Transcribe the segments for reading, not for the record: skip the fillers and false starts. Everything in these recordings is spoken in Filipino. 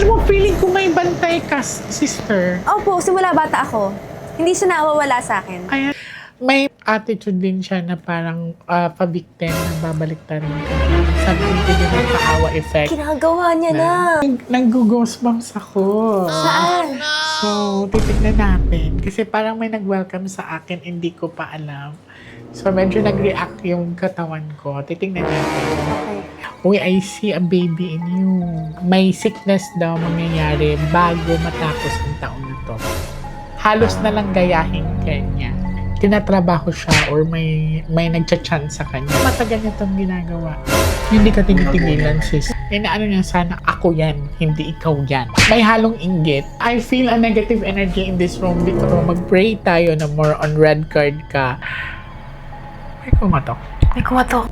Alam mo, feeling ko may bantay ka, sister. Opo, simula bata ako. Hindi siya nawawala sa akin. Kaya may attitude din siya na parang pa-victim na babalik-tarin ka. Something to do with kaawa effect. Ginagawa niya na. Nag-goosebumps ako. Saan? So, titignan natin. Kasi parang may nag-welcome sa akin, hindi ko pa alam. So, medyo nag-react yung katawan ko. Titignan natin. Okay. Uy, I see a baby in you. May sickness daw mangyayari bago matapos ang taon na to. Halos na lang gayahin kanya. Tinatrabaho siya or may nagcha-chance sa kanya. Matagal niya itong ginagawa. Hindi ka tinitigilan, sis. Inaano niya sana, ako yan, hindi ikaw yan. May halong inggit. I feel a negative energy in this room dito. Mag-pray tayo na more on red card ka. May kumatok. May kumatok.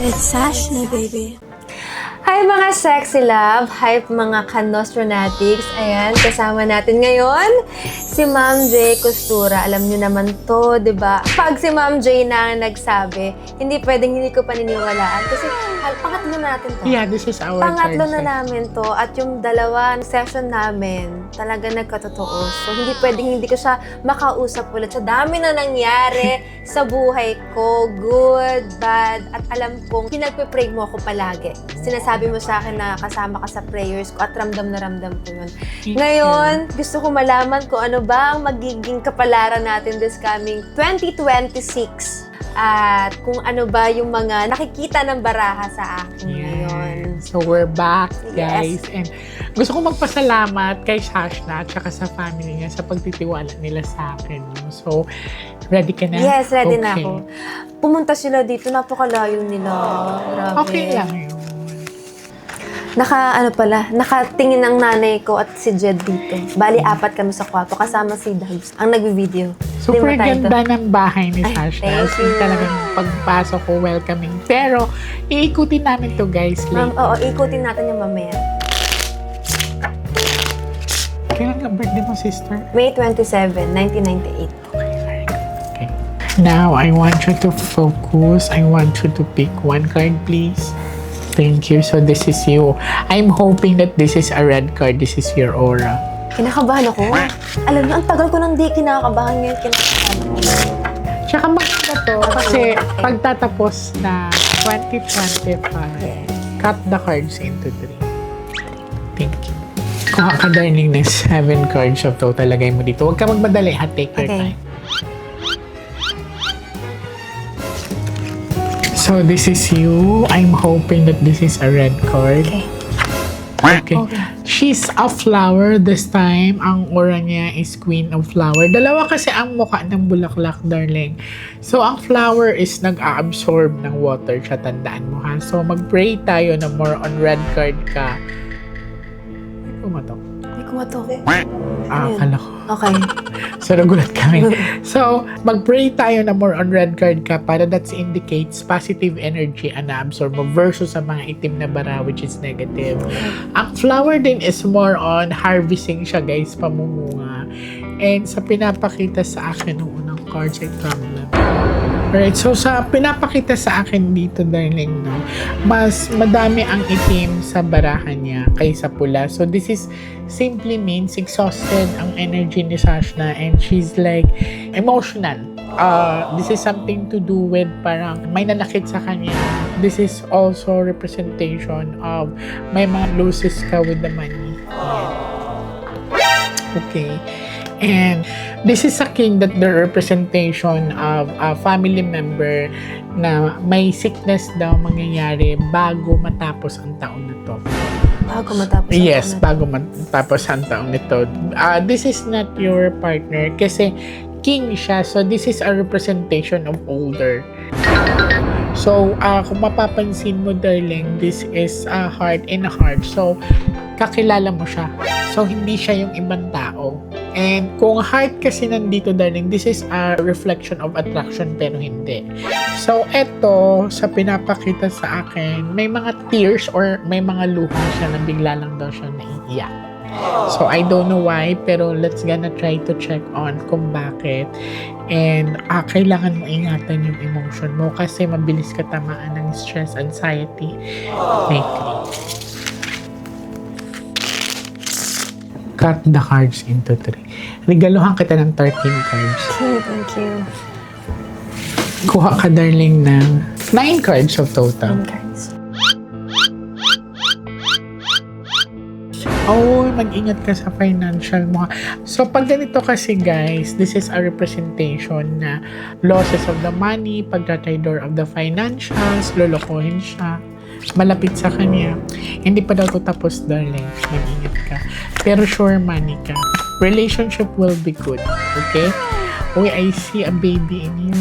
It's Ashna, baby. Hi mga sexy love! Hi mga ka-nostronatics! Ayan, kasama natin ngayon si Ma'am J. Costura. Alam niyo naman to, di ba? Pag si Ma'am J na nagsabi, hindi pwedeng hindi ko paniniwalaan. Kasi pangatlo natin to. Yeah, this is our Pangatlo third na set. namin to. At yung dalawang session namin, talaga nagkatotoo. So, hindi pwedeng hindi ko siya makausap ulit. Sa dami na nangyari sa buhay ko, good, bad, at alam kong pinagpe-pray mo ako palagi. Sinasabi mo sa akin na kasama ka sa prayers ko at ramdam na ramdam ko yun. Ngayon, gusto ko malaman kung ano ba ang magiging kapalaran natin this coming 2026. At kung ano ba yung mga nakikita ng baraha sa akin ngayon. So, we're back, guys. Yes. And gusto ko magpasalamat kay Shashna at saka sa family niya sa pagtitiwala nila sa akin. No? So, ready ka na? Yes, ready Okay. na ako. Pumunta sila dito, napakalayo nila. Grabe. Okay lang yun. Nakatingin ang nanay ko at si Jed dito. Bali, 4 kami sa kwarto, kasama si Dubs, ang nagbi-video. Super Hindi mo tayo ganda ng bahay ni Ay, Shashna. thank So, you. talagang pagpasok ko, welcoming. Pero, iikutin namin to guys Ma'am, later. oo, ikutin natin yung mamaya. Kailan ka birthday mo, sister? May 27, 1998. Okay, very good. Okay. Now, I want you to focus. I want you to pick one card, please. Thank you. So, this is you. I'm hoping that this is a red card. This is your aura. Kinakabahan ako. Alam niyo, ang tagal ko nang di kinakabahan ngayon. Kinakabahan ako. Tsaka maganda to kasi pagtatapos na 2025, cut the cards into 3. Thank you. Kuha ka, darling, ng 7 cards of total. Lagay mo dito. Huwag ka magmadali, ha? Take your Okay. time. So, this is you. I'm hoping that this is a red card. Okay. Okay. She's a flower this time. Ang aura niya is Queen of Flower. Dalawa kasi ang mukha ng bulaklak, darling. So, ang flower is nag-a-absorb ng water. Siya, tandaan mo, ha? So, mag-pray tayo na more on red card ka. May kumatok. May kumatok. Akala ko. Okay. So, nagulat kami. So, mag-pray tayo na more on red card ka para that indicates positive energy ang na-absorb mo versus sa mga itim na bara which is negative. Ang flower din is more on harvesting siya, guys, pamumunga. And sa pinapakita sa akin ng unang cards ay problem. Alright, so sa pinapakita sa akin dito, darling, no, mas madami ang itim sa barahan niya kaysa pula. So this is simply means exhausted ang energy ni Shashna and she's like emotional. This is something to do with parang may nanakit sa kanya. This is also representation of may mga losses ka with the money. Okay. And this is a king that the representation of a family member na may sickness daw mangyayari bago matapos ang taon na to. Bago matapos ang Yes, taon na- bago matapos ang taon nito. This is not your partner kasi king siya. So, this is a representation of older. So, kung mapapansin mo, darling, this is a heart in a heart. So, kakilala mo siya. So, hindi siya yung ibang tao. And kung heart kasi nandito, darling, this is a reflection of attraction pero hindi. So, eto, sa pinapakita sa akin, may mga tears or may mga luha siya na bigla lang daw siya naiiyak. So, I don't know why, pero let's gonna try to check on kung bakit. And kailangan mo ingatan yung emotion mo kasi mabilis ka tamaan ng stress, anxiety, lately. Cut the cards into 3. Regaluhan kita ng 13 cards. Okay, thank you. Kuha ka, darling, ng 9 cards of total. Cards. Oh, mag-ingat ka sa financial mo. So, pag ganito kasi, guys, this is a representation na losses of the money, pagtatraidor of the financials, lolokohin siya, malapit sa kanya. Hindi pa daw ito tapos, darling. Mag-ingat ka. Pero sure money ka. Relationship will be good. Okay? Uy, I see a baby in you.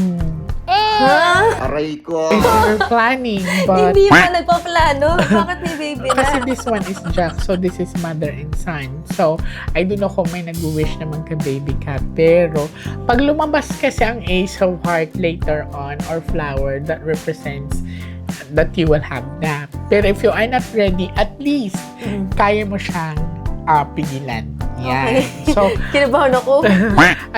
Ha? Aray ko. If you're planning, but... Hindi pa nagpaplano. Bakit may baby Kasi na? this one is Jack, so this is mother and son. So, I don't know kung may nag-wish na magka-baby ka. Pero, pag lumabas kasi ang Ace of Heart later on, or flower, that represents that you will have na. Pero if you are not ready, at least, kaya mo siyang pigilan. Yan. Okay. So, Kinabahan ako.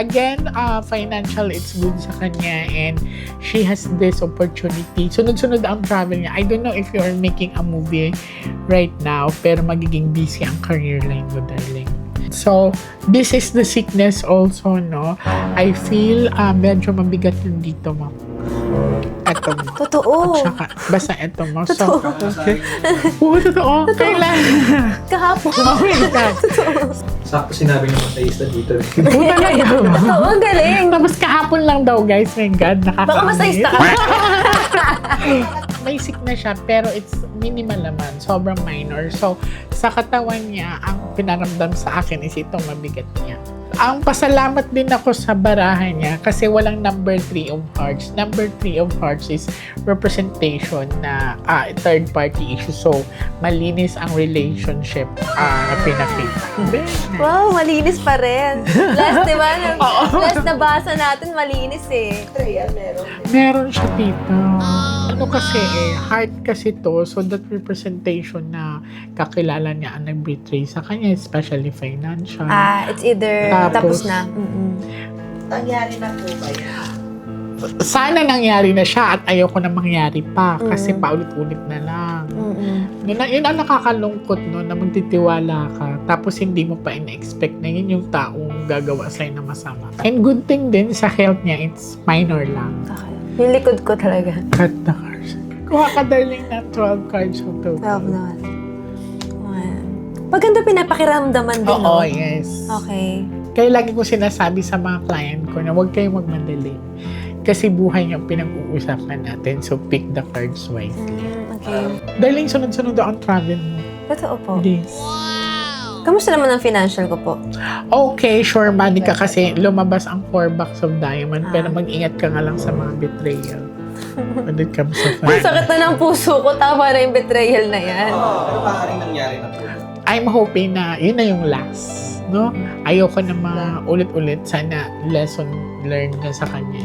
again, financial, it's good sa kanya and she has this opportunity. Sunod-sunod ang travel niya. I don't know if you are making a movie right now, pero magiging busy ang career line mo, darling. So, this is the sickness also, no? I feel medyo mabigat yung dito mo. Ito mo. Totoo. At saka, basta ito mo. So, Totoo. okay. Oo, totoo. Kailan? Kahapon. Oh my God. Sakto sinabi ng masayista dito. Puta na yun. Totoo, ang galing. Tapos kahapon lang daw, guys. My God, Baka nakakamiss. masayista ka. May sick na siya, pero it's minimal naman. Sobrang minor. So, sa katawan niya, ang pinaramdam sa akin is itong mabigat niya. Ang pasalamat din ako sa barahan niya kasi walang number 3 of hearts. Number 3 of hearts is representation na third party issue. So, malinis ang relationship na pinakita. Very nice. Wow, malinis pa rin. Last, di ba? Last na basa natin, malinis eh. Meron siya dito. Ano kasi heart kasi to. So, that representation na kakilala niya ang nag-betray sa kanya, especially financial. It's either tapos na. Nangyari na po ba yan? Sana nangyari na siya at ayoko na mangyari pa kasi paulit-ulit na lang. Yun ang nakakalungkot, no, na magtitiwala ka tapos hindi mo pa in-expect na yun yung taong gagawa sa'yo na masama. And good thing din sa health niya, it's minor lang. Okay. Yung likod ko talaga. Cut the cards. Kuha ka, darling, ng 12 cards of total. 12 naman. Maganda pinapakiramdaman din, no? Oo, yes. Okay. Kaya lagi ko sinasabi sa mga client ko na huwag kayong magmadali. Kasi buhay niyo ang pinag-uusapan natin. So, pick the cards wisely. Okay. Darling, sunod-sunod ang travel mo. Totoo po. Yes. Kamusta naman ang financial ko po? Okay, sure money ka kasi lumabas ang 4 bucks of diamond pero mag-ingat ka nga lang sa mga betrayal. When it comes to Ang finance. sakit na ng puso ko. Tama na yung betrayal na yan. Pero maaaring nangyari na po. I'm hoping na yun na yung last. No? Ayoko na ulit-ulit. Sana lesson learned na sa kanya.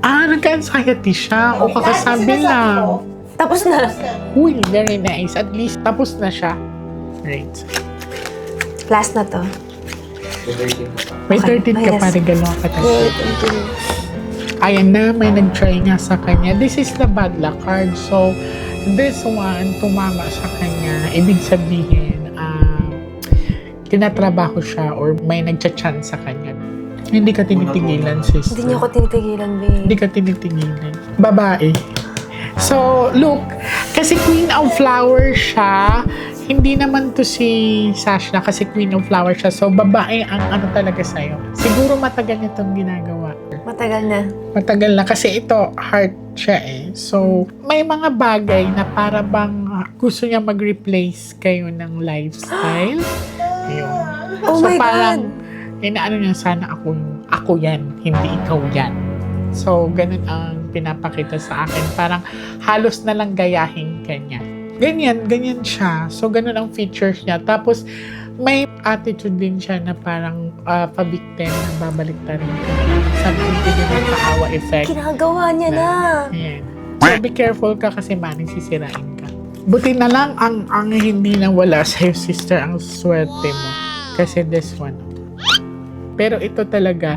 Nagka-anxiety siya. O kakasabi lang. Tapos na. Uy, very nice. At least tapos na siya. Right. Last na to. May Okay. 13 ka Yes. pa, regalo ka Yay, tayo. thank you. Ayan na, may nag-try nga sa kanya. This is the bad luck card. So, this one, tumama sa kanya. Ibig sabihin, tinatrabaho siya or may nagcha-chance sa kanya. Hindi ka tinitigilan, sister. Hindi niyo ako tinitigilan, babe. Hindi ka tinitigilan. Babae. So, look, kasi Queen of Flowers siya, hindi naman to si Sashna kasi Queen of Flowers siya. So, babae ang ano talaga sa'yo. Siguro matagal niya itong ginagawa. Matagal na. Matagal na kasi ito, heart siya eh. So, may mga bagay na para bang gusto niya mag-replace kayo ng lifestyle. Ayun. Oh So, my parang, God. inaano niya, sana ako yan, hindi ikaw yan. So, ganun ang pinapakita sa akin. Parang halos na lang gayahin ka niya. ganyan siya. So, ganun ang features niya. Tapos, may attitude din siya na parang pa-victim na babalik ta rin. Something to do with kaawa effect. Ginagawa niya na. Ayan. So, be careful ka kasi maning sisirain ka. Buti na lang ang hindi na wala sa'yo, sister, ang swerte mo. Kasi this one. Pero ito talaga,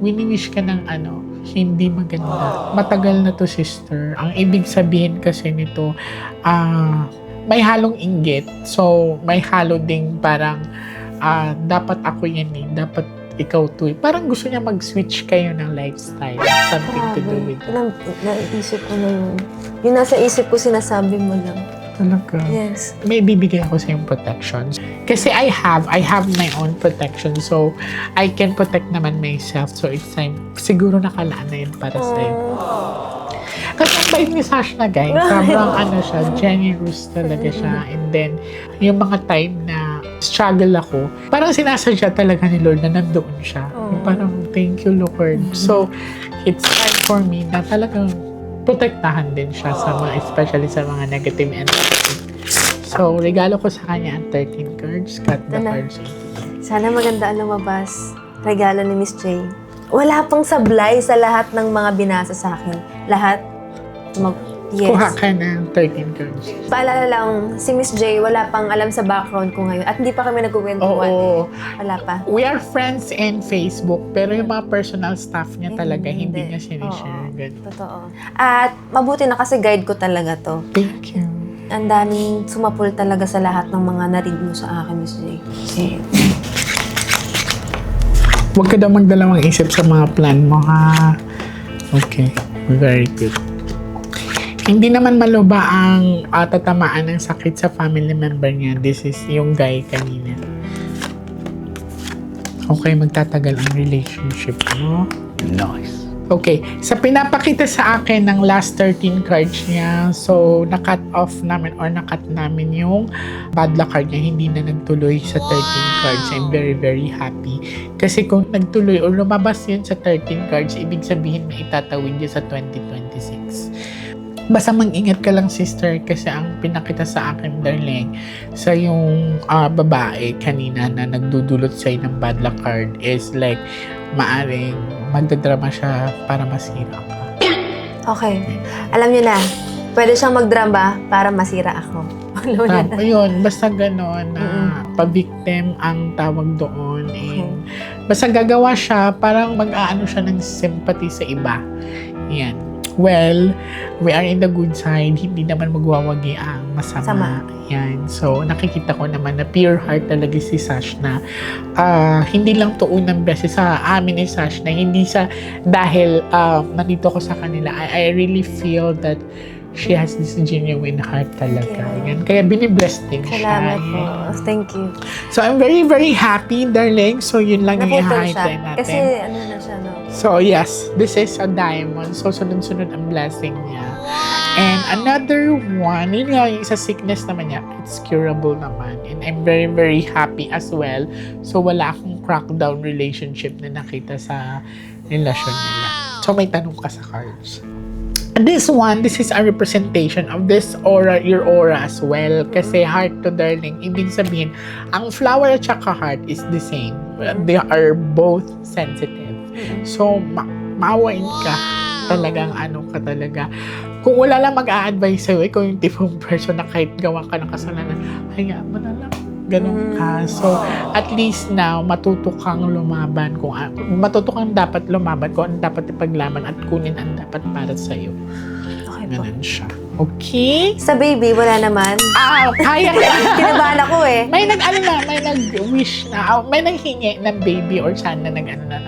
wini-wish ka ng hindi maganda. Matagal na to, sister. Ang ibig sabihin kasi nito, may halong inggit. So, may halo ding parang dapat ako yan dapat ikaw to. Parang gusto niya mag-switch kayo ng lifestyle. Something to do with it. Naisip ko na yun. Yung nasa isip ko, sinasabi mo lang. Talaga. Yes. May bibigay ako sa yung protections. Kasi I have my own protection. So, I can protect naman myself. So, it's time. Siguro nakalaan na yun para sa'yo. Kasi ang bait ni Sash na, guys. Sobrang siya, generous talaga siya. And then, yung mga time na struggle ako, parang sinasadya talaga ni Lord na nandoon siya. Yung parang, thank you, Lord. So, it's time for me na talagang protektahan din siya sa mga, especially sa mga negative energy. So, regalo ko sa kanya ang 13 cards. Cut the cards. Sana maganda ang lumabas. Regalo ni Miss J. Wala pang sablay sa lahat ng mga binasa sa akin. Lahat. Yes. Kuha ka ng 13 cards. Paalala lang, si Miss J, wala pang alam sa background ko ngayon. At hindi pa kami nagkukwentuhan. Oo. Wala pa. We are friends in Facebook, pero yung mga personal stuff niya talaga, hindi niya sinishare. Ganun. Totoo. At mabuti na kasi guide ko talaga to. Thank you. Ang daming sumapul talaga sa lahat ng mga narinig mo sa akin, Miss J. Huwag ka daw magdalawang isip sa mga plan mo, ha? Okay. Very good. Hindi naman maluba ang tatamaan ng sakit sa family member niya. This is yung guy kanina. Okay, magtatagal ang relationship mo. Nice. Okay, sa pinapakita sa akin ng last 13 cards niya, so na-cut off namin or na-cut namin yung bad luck card niya, hindi na nagtuloy sa 13 cards. I'm very, very happy. Kasi kung nagtuloy or lumabas yun sa 13 cards, ibig sabihin na itatawid niya sa 2026. Basta mag-ingat ka lang, sister, kasi ang pinakita sa akin, darling, sa yung babae kanina na nagdudulot sa'yo ng bad luck card is like, maaring magdadrama siya para masira ka. Okay. Alam niyo na, pwede siyang magdrama para masira ako. Alam niyo na. Ayun, basta gano'n na pa-victim ang tawag doon. And basta gagawa siya, parang mag-aano siya ng sympathy sa iba. Yan. Well, we are in the good side. Hindi naman magwawagi ang masama. Yan. So, nakikita ko naman na pure heart talaga si Sash na hindi lang to unang beses sa amin ni Sash na hindi sa dahil nandito ko sa kanila. I really feel that she has this genuine heart talaga. Yan. Kaya binibless din siya. Salamat po. Thank you. So, I'm very, very happy, darling. So, yun lang yung Naputol siya. i-highlight natin. Kasi ano na siya, no? So, yes, this is a diamond. So, sunod-sunod ang blessing niya. And another one, yun nga, yung sa sickness naman niya, it's curable naman. And I'm very, very happy as well. So, wala akong crackdown relationship na nakita sa relasyon nila. So, may tanong ka sa cards. This one, this is a representation of this aura, your aura as well. Kasi heart to darling, ibig sabihin, ang flower at saka heart is the same. They are both sensitive. So, maawain ka. Talagang ano ka talaga. Kung wala lang mag-a-advise sa'yo, ikaw yung tipong person na kahit gawa ka ng kasalanan, hayaan mo na lang. Ganun ka. So, at least now, matuto kang lumaban. Matuto kang dapat lumaban kung ano dapat ipaglaban at kunin ang dapat para sa'yo. Okay po. Ganun siya. Okay? Sa baby, wala naman. Kaya Kinabahan ako eh. may nag-wish na, may naghingi ng baby or sana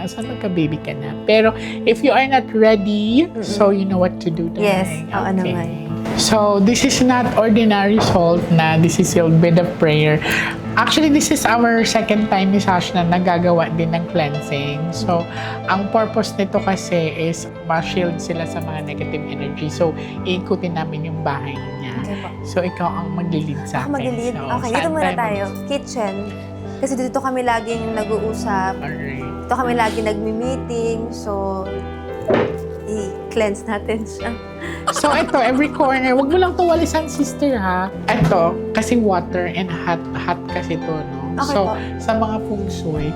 saan magka-baby ka na. Pero, if you are not ready, so you know what to do. Yes, oo naman. So, this is not ordinary salt na this is sealed with a prayer. Actually, this is our second time ni Sash na nagagawa din ng cleansing. So, ang purpose nito kasi is ma-shield sila sa mga negative energy. So, iikutin namin yung bahay niya. Okay po. So, ikaw ang maglilid sa Ako akin. mag-lead. So, Okay, saan dito muna tayo. Kitchen. Kasi dito kami laging nag-uusap. Alright. Dito kami laging nagmi-meeting. So, i-cleanse natin siya. So, ito, every corner, wag mo lang to walisan, sister, ha? Ito, kasi water and hot kasi to, no? Okay So, po. sa mga feng shui,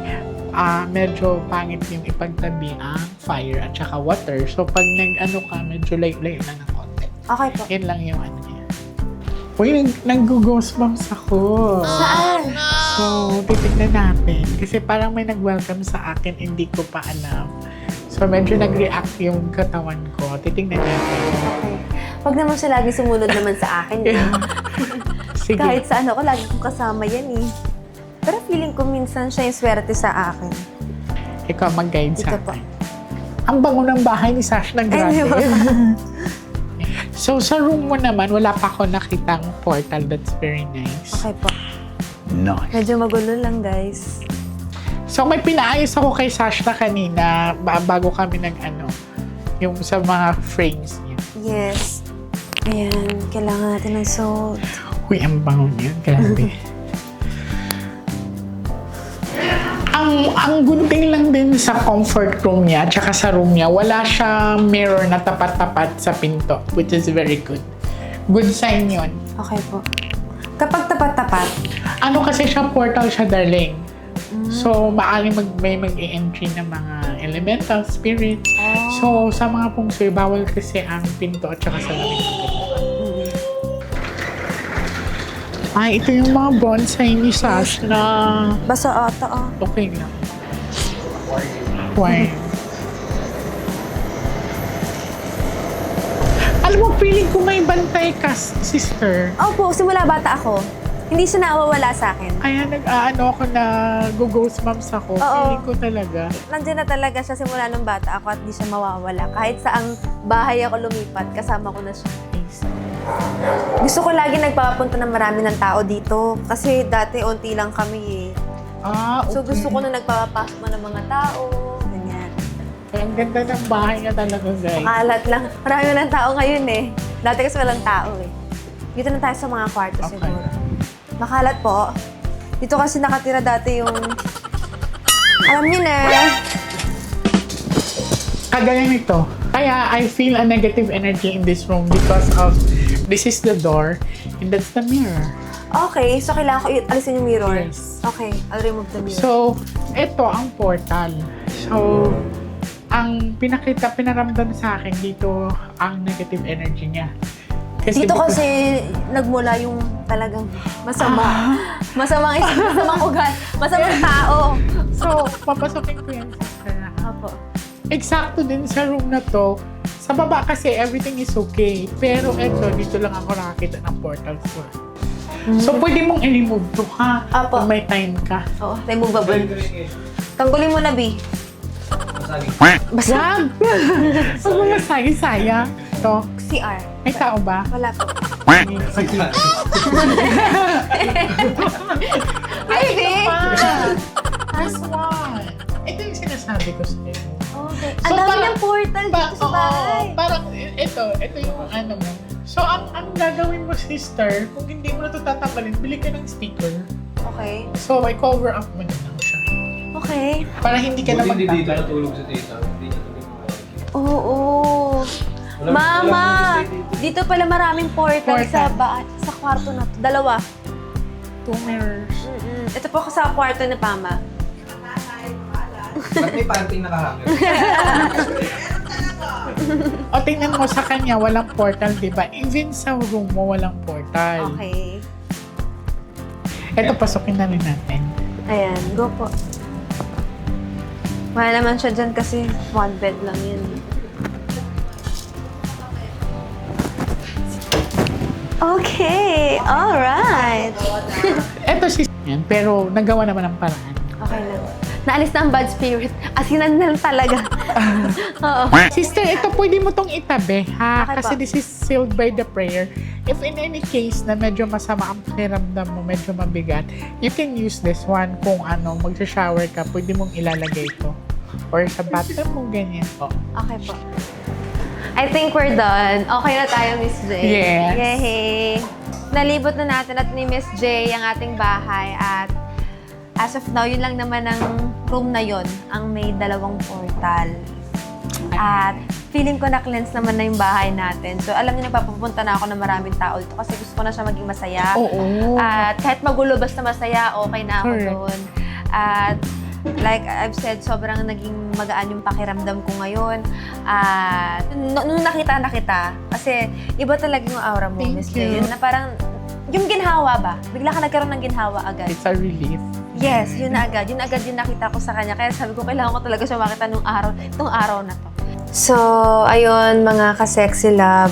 medyo pangit yung ipagtabi ang fire at saka water. So, pag nag-ano ka, medyo layo-layo na ng konti. Okay po. Yan lang yung ano niya. Uy, nag-goosebumps ako. Saan? So, titignan natin. Kasi parang may nag-welcome sa akin, hindi ko pa alam. So, medyo nag-react yung katawan ko. Titignan natin. Okay. Huwag naman siya lagi sumunod naman sa akin. Eh. Sige. Kahit saan ako, lagi kong kasama yan eh. Pero feeling ko minsan siya yung swerte sa akin. Ikaw mag-guide sa Ito po. akin. Ang bango ng bahay ni Sash ng grabe. So, sa room mo naman, wala pa ako nakitang portal. That's very nice. Okay po. Nice. Medyo magulo lang, guys. So, may pinaayos ako kay Sash na kanina bago kami nag-ano, yung sa mga frames niya. Yes. Ayan, kailangan natin ng salt. Uy, ang bango niya. Grabe. Ang gunting lang din sa comfort room niya, tsaka sa room niya, wala siyang mirror na tapat-tapat sa pinto, which is very good. Good sign yun. Okay po. Kapag tapat-tapat, Ano kasi siya, portal siya, darling. So, maaaring may mag-i-entry ng mga elemental spirits. So, sa mga feng shui, bawal kasi ang pinto at saka salamin. Ay, ito yung mga bonsai ni Sash na basa ata ah. okay lang. Why? Alam mo, feeling ko may bantay ka, sister. Opo, simula bata ako. Hindi siya nawawala sa akin. Kaya nag-aano ako na go-goosebumps ako. Oo. Feeling ko talaga. Nandiyan na talaga siya simula nung bata ako at di siya mawawala. Kahit saang bahay ako lumipat, kasama ko na siya. Gusto ko lagi nagpapapunta ng marami ng tao dito. Kasi dati, onti lang kami eh. Okay. So gusto ko na nagpapasok mo ng mga tao. Ganyan. Kaya ang ganda ng bahay niya talaga, guys. Makalat lang. Marami ng tao ngayon eh. Dati kasi walang tao eh. Dito na tayo sa mga kwarto Okay. siguro. Makalat po. Dito kasi nakatira dati yung... Alam niyo na. Kagaya nito. Kaya I feel a negative energy in this room because of this is the door and that's the mirror. Okay, so kailangan ko alisin yung mirror. Yes. Okay, I'll remove the mirror. So, ito ang portal. So, ang pinaramdam sa akin dito ang negative energy niya. Dito kasi nagmula yung talagang masama. Masamang isip, masamang ugat, masamang tao. So, papasokin ko yan, sister. Opo. Eksakto din sa room na to. Sa baba kasi everything is okay. Pero eto, dito lang ako nakakita ng portal ko. So, pwede mong i-remove to, ha? Apo. Kung may time ka. Oo, removable. Tanggalin mo na, B. Masaging. Basta. Huwag mo masaya. Ito. CR. May tao ba? Wala po. Sige. Ay, B! Last one. Ito yung sinasabi ko sa'yo. Okay. So, Ang dami parang- ng portal dito sa bahay. Parang ito yung ano mo. So, ang gagawin mo, sister, kung hindi mo na ito tatanggalin, bili ka ng sticker. Okay. So, may cover up mo na lang siya. Okay. Para hindi ka na Buti hindi dito magtanggal. natulog sa tita. Hindi niya tuloy makakita. Oo. Mama, dito pala maraming portal sa kwarto na to. Dalawa. 2 mirrors. Ito po sa kwarto ni Mama. Ba't may panting nakahangin? O, tingnan mo sa kanya, walang portal, di ba? Even sa room mo, walang portal. Okay. Ito, pasukin na rin natin. Ayan, go po. Wala naman siya dyan kasi one bed lang yun. Okay, alright. Ito si yan, pero nagawa naman ang paraan. Okay lang. Naalis na ang bad spirit. Asinan na lang talaga. Oo. Sister, ito pwede mo tong itabi, ha? Okay Kasi po. this is sealed by the prayer. If in any case na medyo masama ang pakiramdam mo, medyo mabigat, you can use this one kung ano, magsha-shower ka, pwede mong ilalagay ito. Or sa bathtub mo, ganyan. Oh. Okay po. I think we're done. Okay na tayo, Miss J. Yes. Yay! Nalibot na natin at ni Miss J ang ating bahay at as of now, yun lang naman ang room na yon ang may dalawang portal. At feeling ko na-cleanse naman na yung bahay natin. So, alam niyo, nagpapapunta na ako ng maraming tao dito kasi gusto ko na siya maging masaya. Oo. At kahit magulo, basta masaya, okay na ako Correct. doon. At like I've said, sobrang naging magaan yung pakiramdam ko ngayon. At nung nakita na kita, kasi iba talaga yung aura mo, Thank Miss you. Jay. Na parang, yung ginhawa ba? Bigla ka nagkaroon ng ginhawa agad. It's a relief. Yes, yun na agad. Yun agad yung nakita ko sa kanya. Kaya sabi ko, kailangan ko talaga siya makita itong araw na to. So, ayun mga ka-sexy love.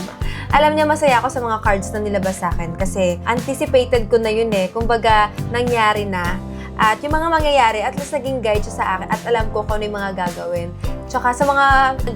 Alam niya, masaya ako sa mga cards na nilabas sa akin kasi anticipated ko na yun eh. Kumbaga, nangyari na. At yung mga mangyayari, at least naging guide siya sa akin at alam ko kung ano yung mga gagawin. Tsaka sa mga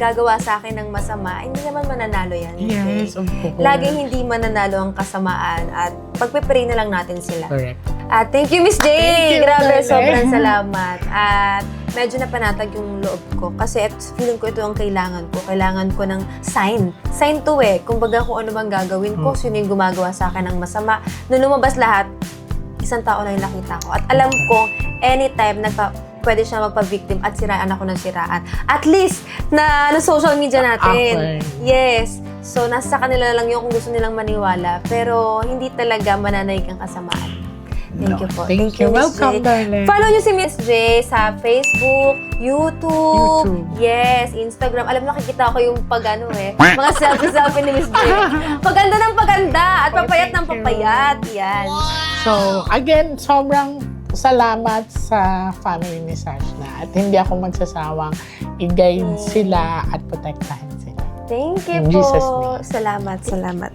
gagawa sa akin ng masama, hindi naman mananalo yan. Yes, of course. Laging hindi mananalo ang kasamaan at pagpipray na lang natin sila. Correct. At thank you, Miss J! Thank you, Grabe, Darlene. sobrang salamat. At medyo napanatag yung loob ko kasi feeling ko ito ang kailangan ko. Kailangan ko ng sign. Sign to eh. Kumbaga kung ano bang gagawin ko, sino yung gumagawa sa akin ng masama. Nung lumabas lahat, isang tao na yung nakita ko. At alam ko, anytime pwede siya magpa-victim at siraan ako ng siraan. At least, na social media natin. Okay. Yes. So, nasa kanila lang yun kung gusto nilang maniwala. Pero, hindi talaga mananaig ang kasamaan. Thank you po. Thank you. Miss Welcome, J. darling. Follow niyo si Miss J sa Facebook, YouTube, yes, Instagram. Alam mo, nakikita ko yung mga selfie-selfie ni Miss J. Paganda ng paganda at papayat ng thank you. papayat. Yan. So, again, sobrang salamat sa family ni Sashna at hindi ako magsasawang i-guide sila at protektahan sila. Thank you In po. Jesus' name. Salamat.